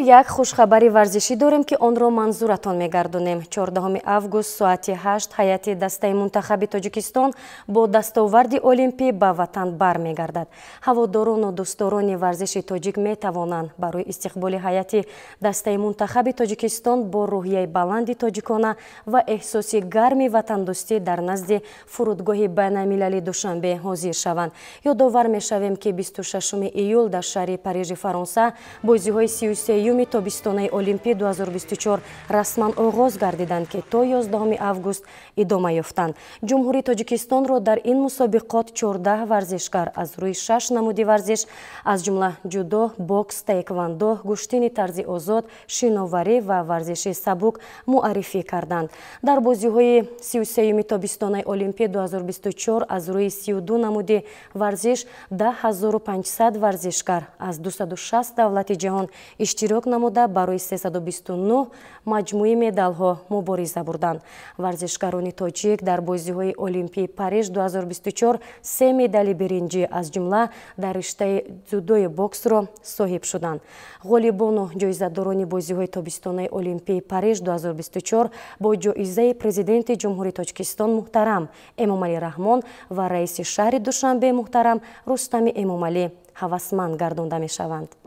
як хушхабари варзишӣ дорем ки онро манзуратон мегардонем. 14 август соати 8 ҳайати дастаи мунтахаби Тоҷикистон бо дастоварди олимпӣ ба ватан бармегардад. ҳаводорону дӯстдорони варзиши тоҷик метавонанд барои истиқболи ҳайати дастаи мунтахаби Тоҷикистон бо рӯҳияи баланди тоҷикона ва эҳсоси гарми ватандӯстӣ дар назди фурудгоҳи байналмилалии Душанбе ҳозир шаванд. ёдовар мешавем ки 26 июл дар шаҳри Парижи Фаронса бозиҳои 33-юми тобистонаи Олимпии 2024 расман оғоз гардиданд ки то 11 август идома ёфтанд. ҷумҳурии Тоҷикистонро дар ин мусобиқот 14 варзишгар аз рӯи 6 намуди варзиш аз ҷумла ҷудо, бокс, таеквондо, гӯштини тарзи озод, шиноварӣ ва варзиши сабук муаррифӣ карданд. дар бозиҳои 33-юми тобистонаи Олимпии 2024 аз рӯи 32 намуди варзиш 10,500 варзишгар аз 260 давлати ҷаҳон иштирок намуда барои 329 маҷмӯи медалҳо мубориза бурданд. варзишгарони тоҷик дар бозиҳои Олимпии Париж 2024 3 медали биринҷӣ аз ҷумла дар риштаи дзюдои боксро соҳиб шуданд. ғолибону ҷоизадорони бозиҳои тобистонаи Олимпии Париж 2024 бо ҷоизаи президенти ҷумҳурии Тоҷикистон муҳтарам Эмомалӣ Раҳмон ва раиси шаҳри Душанбе муҳтарам Рустами Эмомалӣ ҳавасманд гардонда мешаванд.